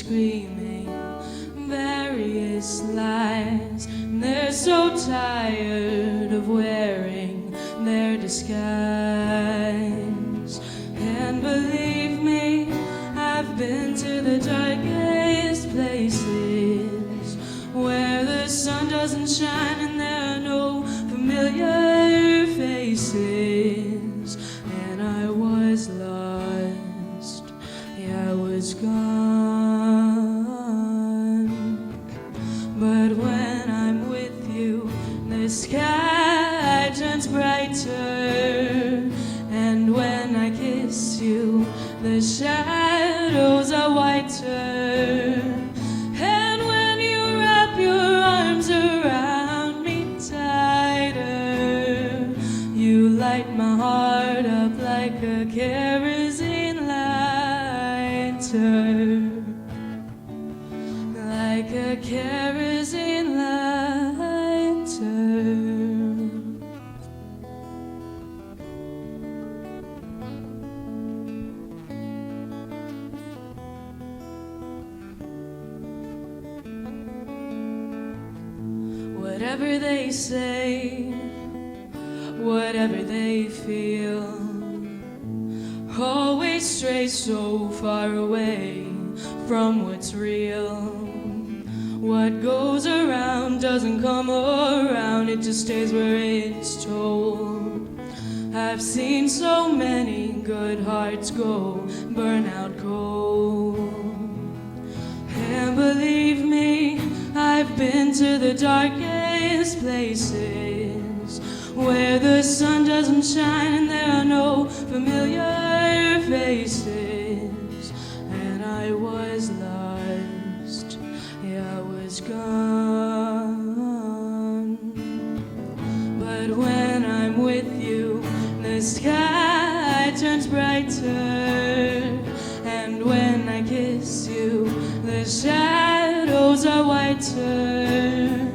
screaming various lies. And they're so tired of wearing their disguise. And believe me, I've been to the darkest places where the sun doesn't shine and there are no familiar faces. And I was lost, yeah, I was gone. But when I'm with you, the sky turns brighter. And when I kiss you, the shadows are whiter. And when you wrap your arms around me tighter, you light my heart up like a kerosene lighter. Like a kerosene lighter. Whatever they say, whatever they feel, always stray so far away from what's real. What goes around doesn't come around, it just stays where it's told. I've seen so many good hearts go burn out cold. And believe me, I've been to the darkest places where the sun doesn't shine and there are no familiar faces. And I was lost, yeah, I was gone. But when I'm with you, the sky turns brighter. And when I kiss you, the shadows are whiter.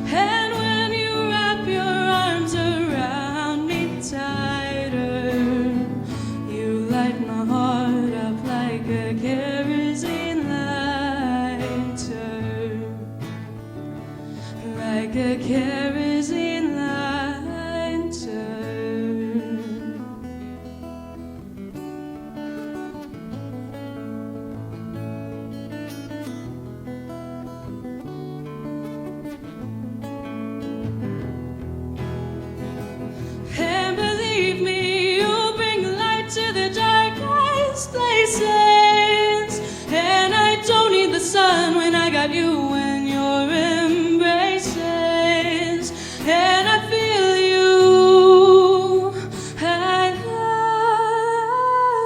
And when you wrap your arms around me tighter, you light my heart up like a kerosene lighter. Like a kerosene lighter. And I don't need the sun when I got you in your embraces. And I feel you, I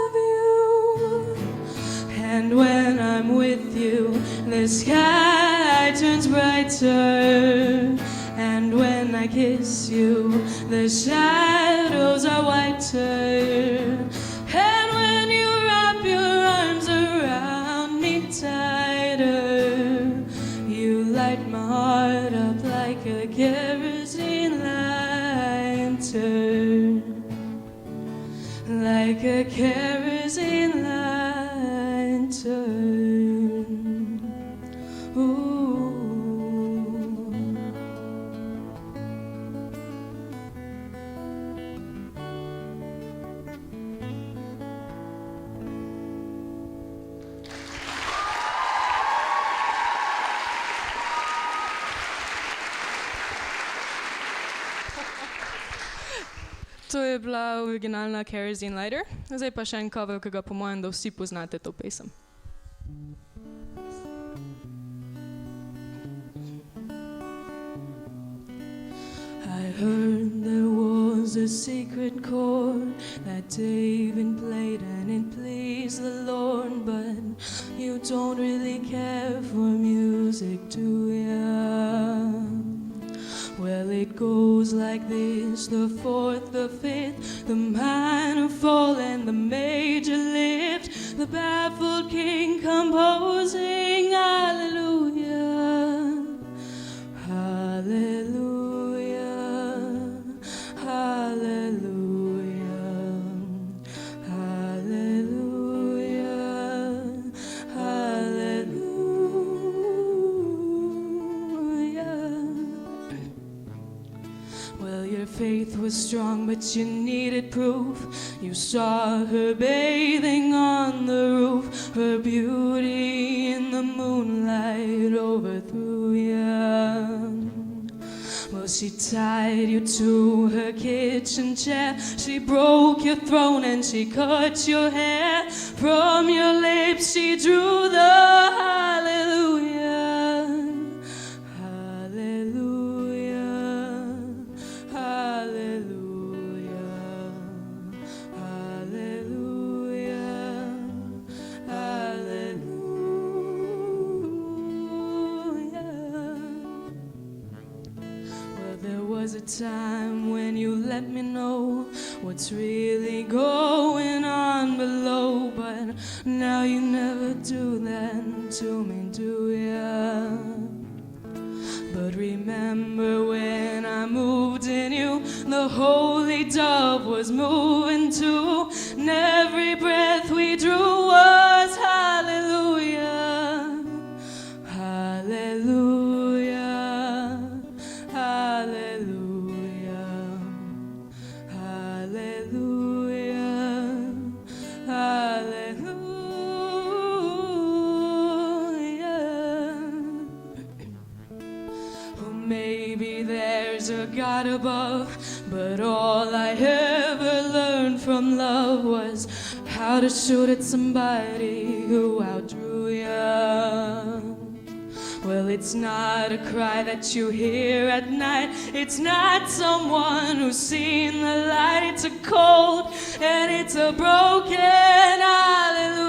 love you. And when I'm with you, the sky turns brighter. And when I kiss you, the shadows are whiter. And when you wrap your arms around me tighter, you light my heart up like a kerosene lighter. Like a kerosene lighter. Ooh. To je bila originalna Kerosene Lighter, zdaj pa še en cover, ki ga po mojem, da vsi poznate to pesem. I heard there was a secret chord that David played and it pleased the Lord, but you don't really care for music, do ya? Well, it goes like this: the fourth, the fifth, the minor fall and the major lift, the baffled king composing hallelujah, hallelujah, hallelujah, hallelujah, hallelujah. faith was strong, but you needed proof. You saw her bathing on the roof. Her beauty in the moonlight overthrew you. Well, she tied you to her kitchen chair. She broke your throne and she cut your hair. From your lips she drew the hallelujah. Hallelujah. Hallelujah. Hallelujah. Hallelujah. Well, there was a time when you let me know what's really going on below, but now you never do that to me, do ya? But remember when I moved in you, the holy dove was moving too, and every breath we drew was hallelujah. Hallelujah. Hallelujah. Hallelujah. Hallelujah. Well, maybe there's a God above, but all I ever learned from love was how to shoot at somebody who outdrew you. Well, it's not a cry that you hear at night. It's not someone who's seen the light. It's a cold and it's a broken hallelujah.